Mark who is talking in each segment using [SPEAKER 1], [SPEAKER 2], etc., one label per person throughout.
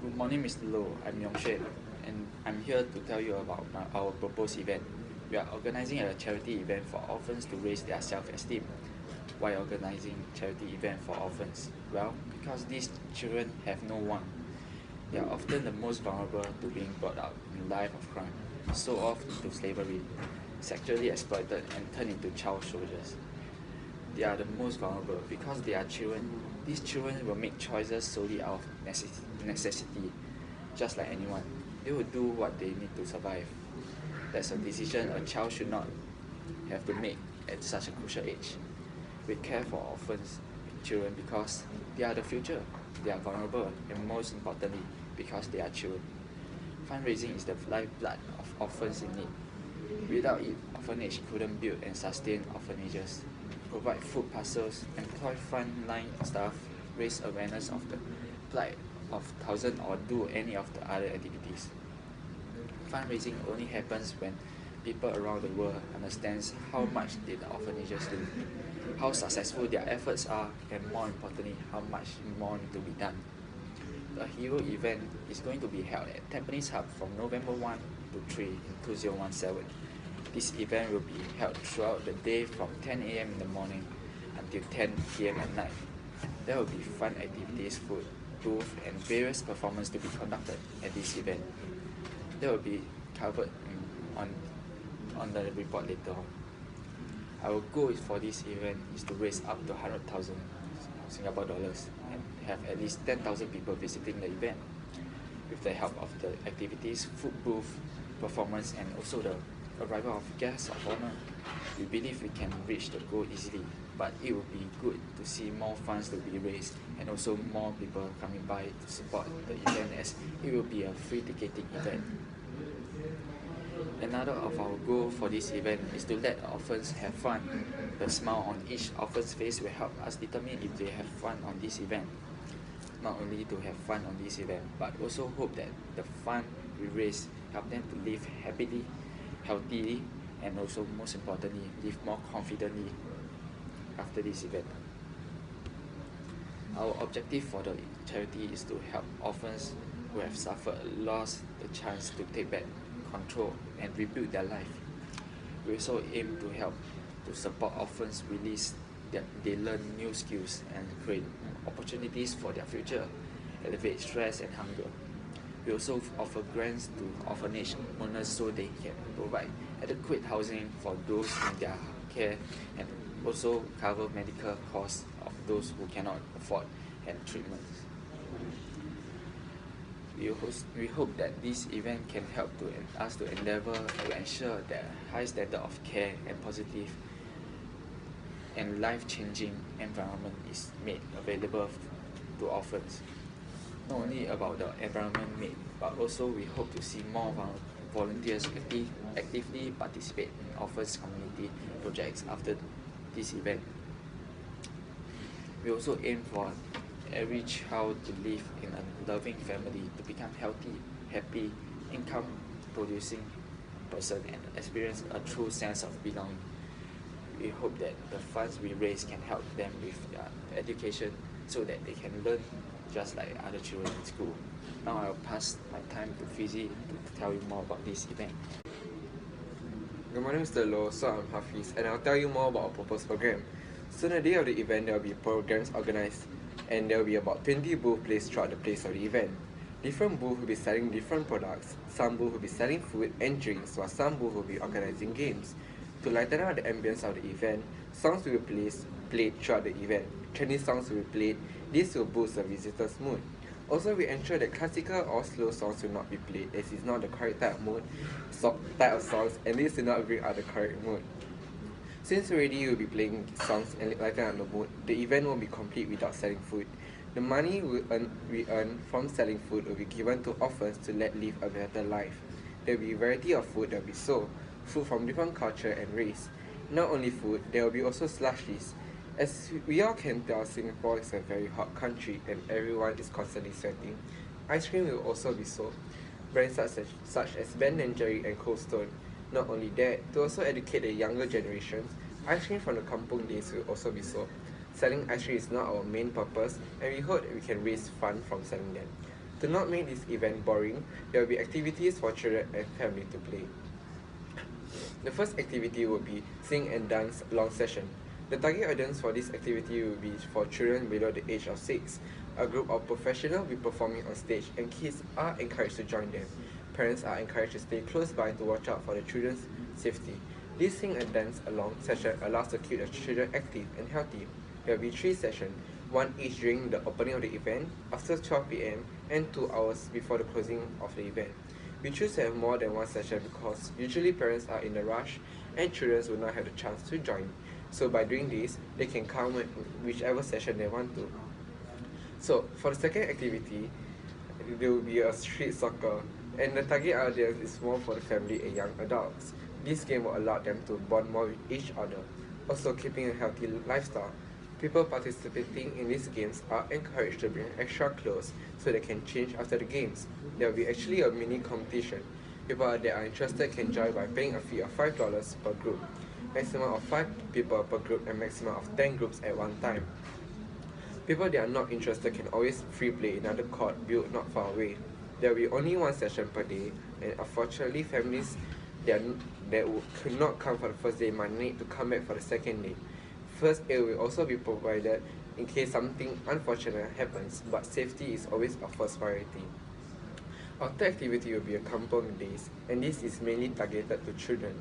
[SPEAKER 1] Good morning, Mr. Low. I'm Yong Shen, and I'm here to tell you about our proposed event. We are organizing a charity event for orphans to raise their self-esteem. Why organizing charity event for orphans? Well, because these children have no one. They are often the most vulnerable to being brought up in a life of crime, sold off into slavery, sexually exploited, and turned into child soldiers. They are the most vulnerable because they are children. These children will make choices solely out of necessity, just like anyone. They will do what they need to survive. That's a decision a child should not have to make at such a crucial age. We care for orphans children because they are the future. They are vulnerable, and most importantly, because they are children. Fundraising is the lifeblood of orphans in need. Without it, orphanage couldn't build and sustain orphanages, provide food parcels, employ frontline staff, raise awareness of the plight of thousands, or do any of the other activities. Fundraising only happens when people around the world understands how much did the orphanages do, how successful their efforts are, and more importantly, how much more need to be done. The Hero event is going to be held at Tampines Hub from November 1 to 3 in 2017. This event will be held throughout the day from 10 a.m. in the morning until 10 p.m. at night. There will be fun activities, food, booth, and various performances to be conducted at this event. They will be covered on the report later on. Our goal for this event is to raise up to 100,000 Singapore dollars and have at least 10,000 people visiting the event. With the help of the activities, food booth, performance, and also the arrival of guests of honor, we believe we can reach the goal easily, but it would be good to see more funds to be raised and also more people coming by to support the event, as it will be a free ticketing event. Another of our goals for this event is to let orphans have fun. The smile on each orphan's face will help us determine if they have fun on this event. Not only to have fun on this event, but also hope that the fund we raise help them to live happily, healthily, and also most importantly, live more confidently after this event. Our objective for the charity is to help orphans who have suffered lost the chance to take back control and rebuild their life. We also aim to help to support orphans release that they learn new skills and create opportunities for their future, elevate stress and hunger. We also offer grants to orphanage owners so they can provide adequate housing for those in their care and also cover medical costs of those who cannot afford and treatments. We hope that this event can help us to endeavor to ensure that a high standard of care and positive and life-changing environment is made available to orphans. Not only about the environment made, but also we hope to see more volunteers actively participate in orphans community projects after this event. We also aim for every child to live in a loving family, to become healthy, happy, income producing person and experience a true sense of belonging. We hope that the funds we raise can help them with their education so that they can learn just like other children in school. Now I'll pass my time to Fizi to tell you more about this event.
[SPEAKER 2] Good morning, Mr. Low. So I'm Hafiz, and I'll tell you more about our proposed program. So on the day of the event, there will be programs organized, and there will be about 20 booths placed throughout the place of the event. Different booths will be selling different products. Some booths will be selling food and drinks, while some booths will be organizing games. To lighten up the ambience of the event, songs will be played throughout the event. Trendy songs will be played. This will boost the visitors' mood. Also, we ensure that classical or slow songs will not be played, as it's not the correct type of songs, and this will not bring out the correct mood. Since already will be playing songs and lighten up the mood, the event won't be complete without selling food. The money we earn from selling food will be given to orphans to let live a better life. There will be a variety of food that will be sold, food from different culture and race. Not only food, there will be also slushies. As we all can tell, Singapore is a very hot country and everyone is constantly sweating. Ice cream will also be sold. Brands such as Ben & Jerry and Cold Stone. Not only that, to also educate the younger generations, ice cream from the kampung days will also be sold. Selling ice cream is not our main purpose, and we hope that we can raise funds from selling them. To not make this event boring, there will be activities for children and family to play. The first activity will be sing and dance long session. The target audience for this activity will be for children below the age of 6. A group of professionals will be performing on stage and kids are encouraged to join them. Parents are encouraged to stay close by to watch out for the children's safety. This sing and dance along session allows to keep the children active and healthy. There will be 3 sessions, one each during the opening of the event, after 12 p.m. and 2 hours before the closing of the event. We choose to have more than one session because usually parents are in a rush and children will not have the chance to join. So by doing this, they can come with whichever session they want to. So for the second activity, there will be a street soccer, and the target audience is more for the family and young adults. This game will allow them to bond more with each other, also keeping a healthy lifestyle. People participating in these games are encouraged to bring extra clothes so they can change after the games. There will be actually a mini competition. People that are interested can join by paying a fee of $5 per group, maximum of 5 people per group and maximum of 10 groups at one time. People that are not interested can always free play in another court built not far away. There will be only one session per day, and unfortunately families that could not come for the first day might need to come back for the second day. First aid will also be provided in case something unfortunate happens, but safety is always our first priority. Our third activity will be a kampong days, and this is mainly targeted to children.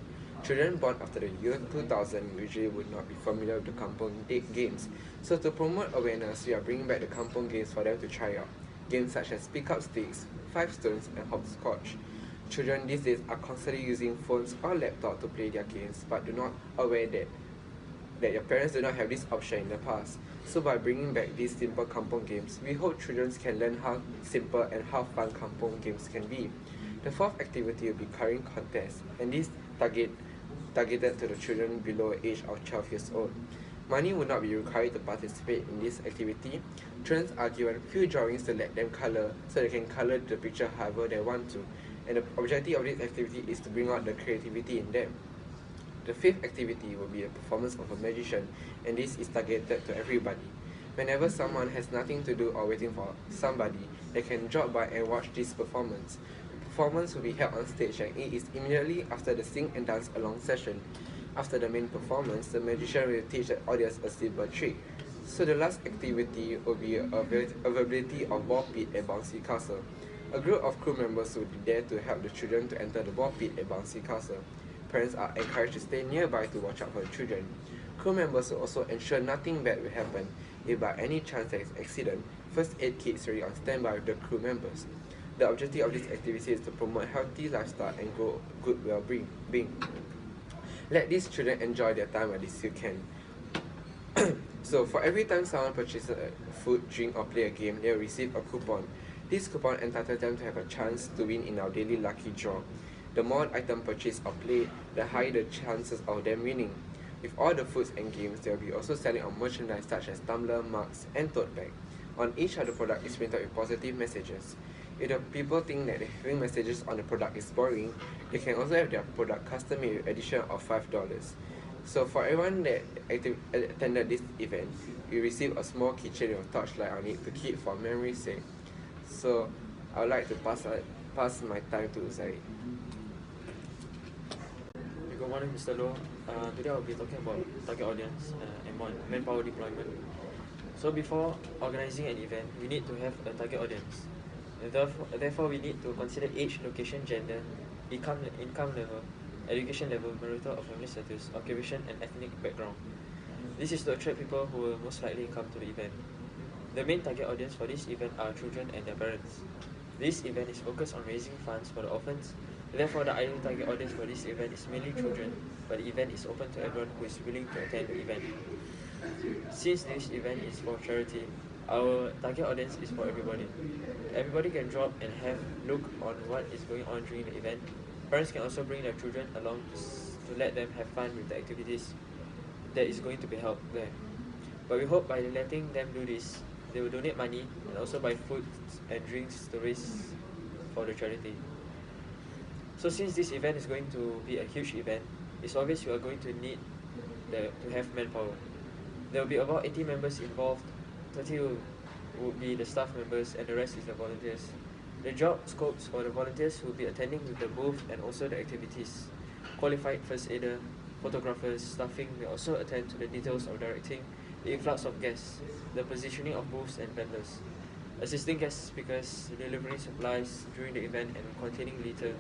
[SPEAKER 2] Children born after the year 2000 usually would not be familiar with the kampong games, so to promote awareness, we are bringing back the kampong games for them to try out. Games such as pick up sticks, 5 stones, and hopscotch. Children these days are constantly using phones or laptop to play their games, but do not aware that your parents do not have this option in the past. So by bringing back these simple kampong games, we hope children can learn how simple and how fun kampong games can be. The fourth activity will be currying contest, and this targeted to the children below the age of 12 years old. Money will not be required to participate in this activity. Children are given few drawings to let them color, so they can color the picture however they want to. And the objective of this activity is to bring out the creativity in them. The fifth activity will be a performance of a magician, and this is targeted to everybody. Whenever someone has nothing to do or waiting for somebody, they can drop by and watch this performance. The performance will be held on stage, and it is immediately after the sing and dance along session. After the main performance, the magician will teach the audience a simple trick. So the last activity will be availability of ball pit and bouncy castle. A group of crew members will be there to help the children to enter the ball pit and bouncy castle. Parents are encouraged to stay nearby to watch out for the children. Crew members will also ensure nothing bad will happen. If by any chance there is an accident, first aid kits will be on standby with the crew members. The objective of this activity is to promote healthy lifestyle and grow good well-being. Let these children enjoy their time at least you can. So for every time someone purchases food, drink or play a game, they will receive a coupon. This coupon entitles them to have a chance to win in our daily lucky draw. The more items purchased or played, the higher the chances of them winning. With all the foods and games, they will be also selling on merchandise such as tumbler, mugs, and tote bag. On each of the product is printed with positive messages. If the people think that having messages on the product is boring, they can also have their product custom made with addition of $5. So for everyone that attended this event, you receive a small keychain with a torchlight on it to keep for memory's sake. So I would like to pass my time to Zai.
[SPEAKER 3] Good morning, Mr. Low. Today I'll be talking about target audience and manpower deployment. So before organizing an event, we need to have a target audience. Therefore, we need to consider age, location, gender, income level, education level, marital or family status, occupation, and ethnic background. This is to attract people who will most likely come to the event. The main target audience for this event are children and their parents. This event is focused on raising funds for the orphans. Therefore, the ideal target audience for this event is mainly children, but the event is open to everyone who is willing to attend the event. Since this event is for charity, our target audience is for everybody. Everybody can drop and have look on what is going on during the event. Parents can also bring their children along to let them have fun with the activities that is going to be held there. But we hope by letting them do this, they will donate money and also buy food and drinks to raise for the charity. So since this event is going to be a huge event, it's obvious you are going to need to have manpower. There will be about 80 members involved, 30 will be the staff members and the rest is the volunteers. The job scopes for the volunteers will be attending with the booth and also the activities. Qualified first aider, photographers, staffing will also attend to the details of directing the influx of guests, the positioning of booths and vendors, assisting guest speakers, delivering supplies during the event and containing litter.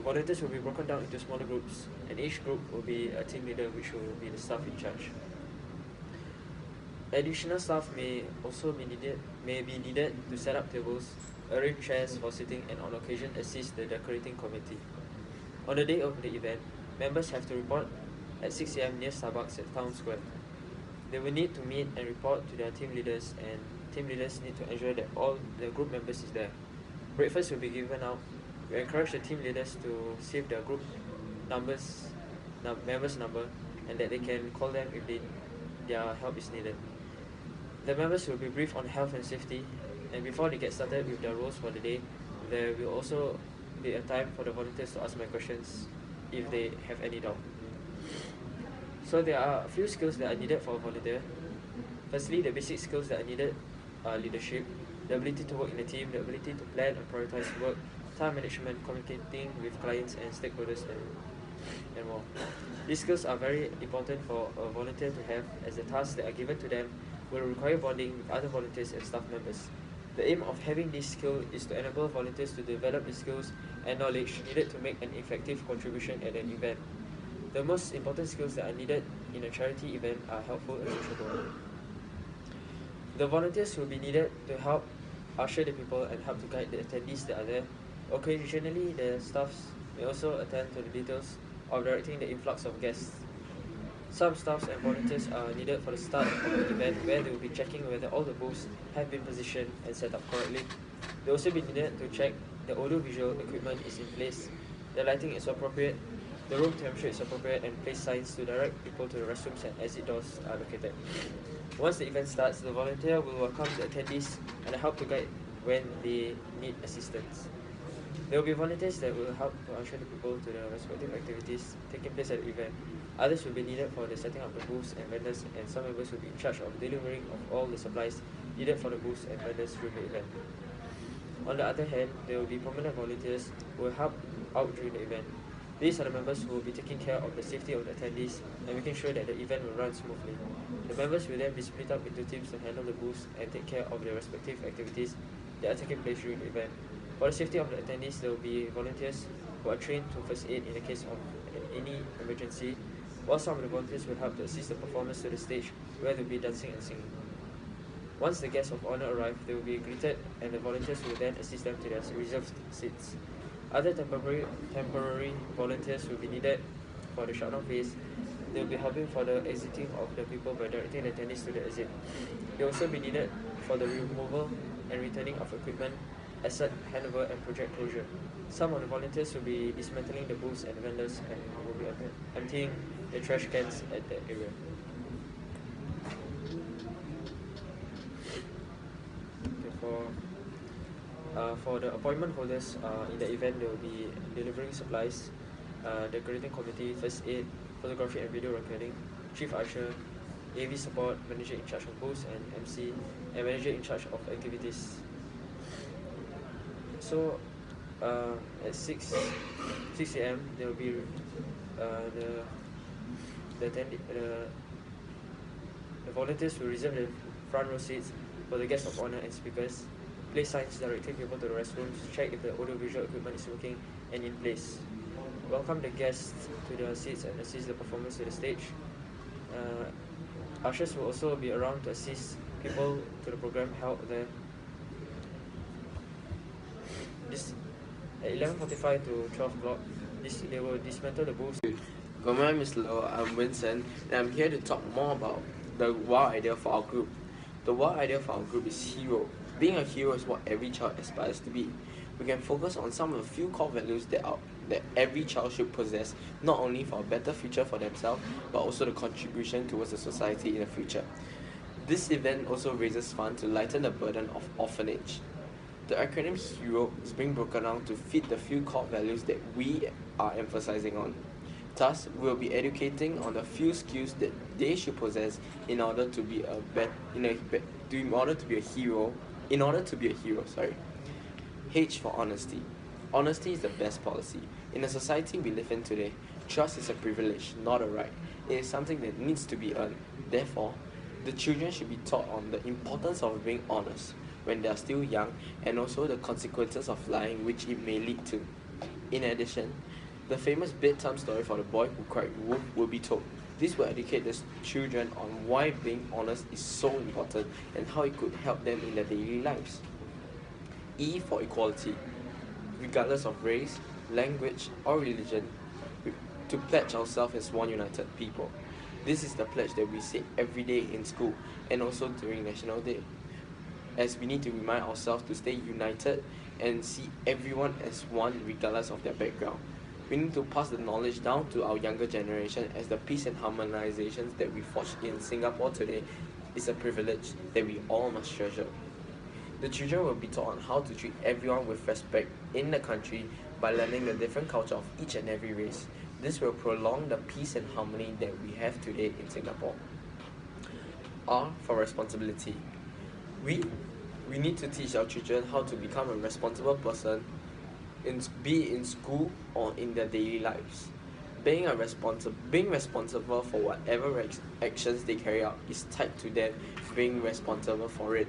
[SPEAKER 3] Volunteers will be broken down into smaller groups, and each group will be a team leader, which will be the staff in charge. Additional staff may be needed to set up tables, arrange chairs for sitting, and on occasion assist the decorating committee. On the day of the event, members have to report at 6 a.m. near Starbucks at Town Square. They will need to meet and report to their team leaders, and team leaders need to ensure that all the group members is there. Breakfast will be given out. We encourage the team leaders to save their group members' number, and that they can call them if their help is needed. The members will be briefed on health and safety, and before they get started with their roles for the day, there will also be a time for the volunteers to ask my questions if they have any doubt. So there are a few skills that are needed for a volunteer. Firstly, the basic skills that are needed are leadership, the ability to work in a team, the ability to plan and prioritize work, time management, communicating with clients and stakeholders, and more. These skills are very important for a volunteer to have, as the tasks that are given to them will require bonding with other volunteers and staff members. The aim of having this skill is to enable volunteers to develop the skills and knowledge needed to make an effective contribution at an event. The most important skills that are needed in a charity event are helpful and sociable. The volunteers will be needed to help usher the people and help to guide the attendees that are there. Occasionally, the staffs may also attend to the details of directing the influx of guests. Some staffs and volunteers are needed for the start of the event, where they will be checking whether all the booths have been positioned and set up correctly. They will also be needed to check the audio-visual equipment is in place, the lighting is appropriate, the room temperature is appropriate, and place signs to direct people to the restrooms and exit doors are located. Once the event starts, the volunteer will welcome the attendees and help to guide when they need assistance. There will be volunteers that will help to usher the people to the respective activities taking place at the event. Others will be needed for the setting up the booths and vendors, and some members will be in charge of delivering of all the supplies needed for the booths and vendors during the event. On the other hand, there will be permanent volunteers who will help out during the event. These are the members who will be taking care of the safety of the attendees and making sure that the event will run smoothly. The members will then be split up into teams to handle the booths and take care of the respective activities that are taking place during the event. For the safety of the attendees, there will be volunteers who are trained to first aid in the case of any emergency, while some of the volunteers will help to assist the performers to the stage where they will be dancing and singing. Once the guests of honor arrive, they will be greeted and the volunteers will then assist them to their reserved seats. Other temporary volunteers will be needed for the shutdown phase. They will be helping for the exiting of the people by directing the attendees to the exit. They will also be needed for the removal and returning of equipment, asset handover, and project closure. Some of the volunteers will be dismantling the booths and vendors and will be emptying the trash cans at that area. For the appointment holders in the event, they will be delivering supplies, decorating committee, first aid, photography and video recording, chief usher, AV support, manager in charge of booths and MC, and manager in charge of activities. So at 6 a.m. there will be the volunteers will reserve the front row seats for the guests of honor and speakers, place signs directing people to the restrooms, check if the audio-visual equipment is working and in place, welcome the guests to their seats and assist the performers to the stage. Ushers will also be around to assist people to the program held there. At 11:45 to 12 o'clock, they will dismantle the booths.
[SPEAKER 4] Good morning, Mr. Low. I'm Vincent, and I'm here to talk more about the wow idea for our group. The wow idea for our group is hero. Being a hero is what every child aspires to be. We can focus on some of the few core values that every child should possess, not only for a better future for themselves, but also the contribution towards the society in the future. This event also raises funds to lighten the burden of orphanage. The acronym HERO is being broken down to fit the few core values that we are emphasizing on. Thus, we'll be educating on the few skills that they should possess in order to be a hero. H for honesty. Honesty is the best policy. In the society we live in today, trust is a privilege, not a right. It is something that needs to be earned. Therefore, the children should be taught on the importance of being honest when they are still young, and also the consequences of lying which it may lead to. In addition, the famous bedtime story for the boy who cried wolf will be told. This will educate the children on why being honest is so important and how it could help them in their daily lives. E for equality. Regardless of race, language, or religion, to pledge ourselves as one united people. This is the pledge that we say every day in school and also during National Day, as we need to remind ourselves to stay united and see everyone as one regardless of their background. We need to pass the knowledge down to our younger generation, as the peace and harmonizations that we forge in Singapore today is a privilege that we all must treasure. The children will be taught on how to treat everyone with respect in the country by learning the different culture of each and every race. This will prolong the peace and harmony that we have today in Singapore. R for responsibility. We need to teach our children how to become a responsible person, be it in school or in their daily lives. Being responsible for whatever actions they carry out is tied to them being responsible for it.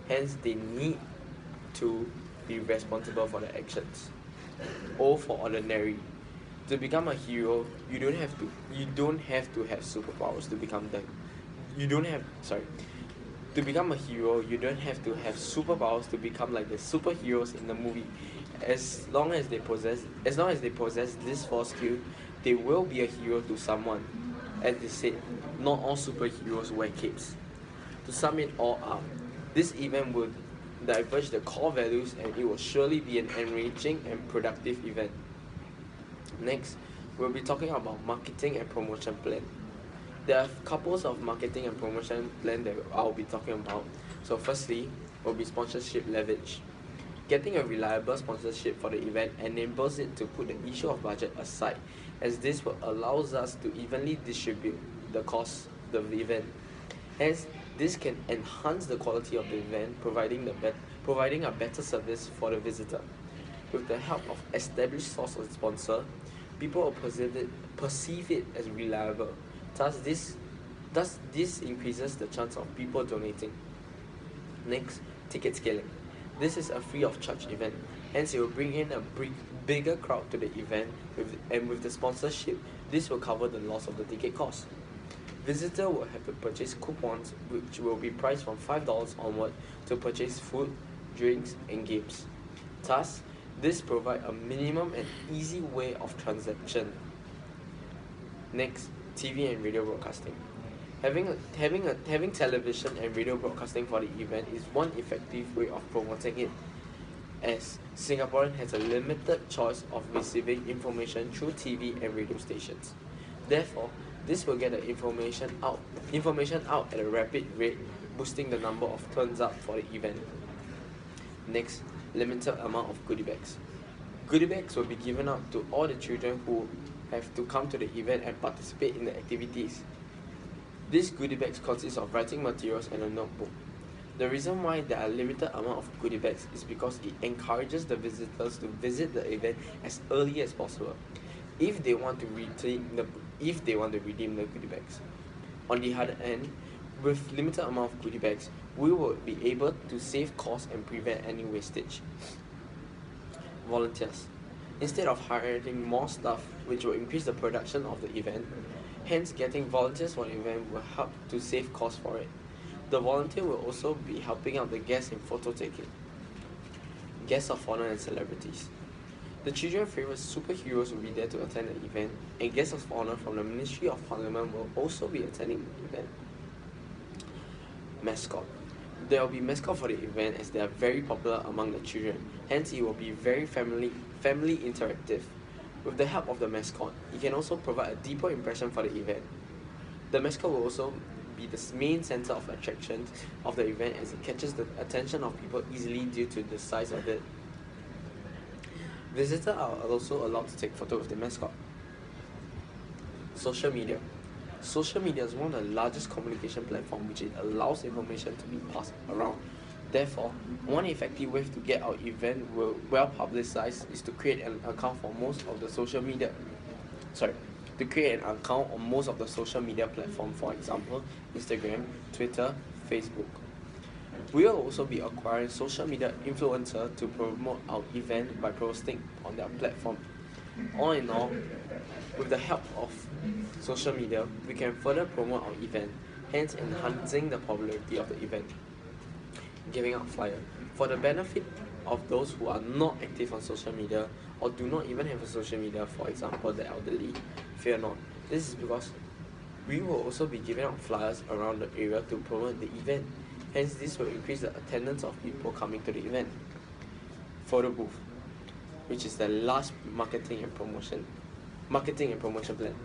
[SPEAKER 4] Hence, they need to be responsible for their actions. O for ordinary. To become a hero, you don't have to have superpowers to become them. To become a hero, you don't have to have superpowers to become like the superheroes in the movie. As long as they possess this four skill, they will be a hero to someone. As they said, not all superheroes wear capes. To sum it all up, this event will diverge the core values, and it will surely be an enriching and productive event. Next, we'll be talking about marketing and promotion plan. There are couples of marketing and promotion plan that I'll be talking about. So firstly, will be sponsorship leverage. Getting a reliable sponsorship for the event enables it to put the issue of budget aside, as this will allows us to evenly distribute the cost of the event. Hence, this can enhance the quality of the event, providing a better service for the visitor. With the help of established source of sponsor, people will perceive it as reliable. Thus, this increases the chance of people donating. Next, ticket scaling. This is a free of charge event, hence it will bring in a bigger crowd to the event, with the sponsorship, this will cover the loss of the ticket cost. Visitor will have to purchase coupons, which will be priced from $5 onward to purchase food, drinks, and games. Thus, this provides a minimum and easy way of transaction. Next, TV and radio broadcasting. Having television and radio broadcasting for the event is one effective way of promoting it, as Singaporean has a limited choice of receiving information through TV and radio stations. Therefore, this will get the information out at a rapid rate, boosting the number of turns up for the event. Next, limited amount of goodie bags. Goodie bags will be given out to all the children who have to come to the event and participate in the activities. These goodie bags consist of writing materials and a notebook. The reason why there are limited amount of goodie bags is because it encourages the visitors to visit the event as early as possible, if they want to redeem the goodie bags. On the other hand, with limited amount of goodie bags, we will be able to save costs and prevent any wastage. Volunteers. Instead of hiring more staff, which will increase the production of the event, hence getting volunteers for the event will help to save costs for it. The volunteer will also be helping out the guests in photo taking. Guests of honor and celebrities. The children's favourite superheroes will be there to attend the event, and guests of honor from the Ministry of Parliament will also be attending the event. Mascot. There will be mascot for the event, as they are very popular among the children, hence it will be very family interactive. With the help of the mascot, it can also provide a deeper impression for the event. The mascot will also be the main center of attraction of the event, as it catches the attention of people easily due to the size of it. Visitors are also allowed to take photos with the mascot. Social media. Social media is one of the largest communication platforms, which it allows information to be passed around. Therefore, one effective way to get our event well publicized is to create an account for most of the social media. To create an account on most of the social media platforms, for example, Instagram, Twitter, Facebook. We will also be acquiring social media influencers to promote our event by posting on their platform. All in all, with the help of social media, we can further promote our event, hence enhancing the popularity of the event. Giving out flyers. For the benefit of those who are not active on social media or do not even have a social media, for example, the elderly, fear not. This is because we will also be giving out flyers around the area to promote the event. Hence, this will increase the attendance of people coming to the event. Photo booth, which is the last marketing and promotion plan.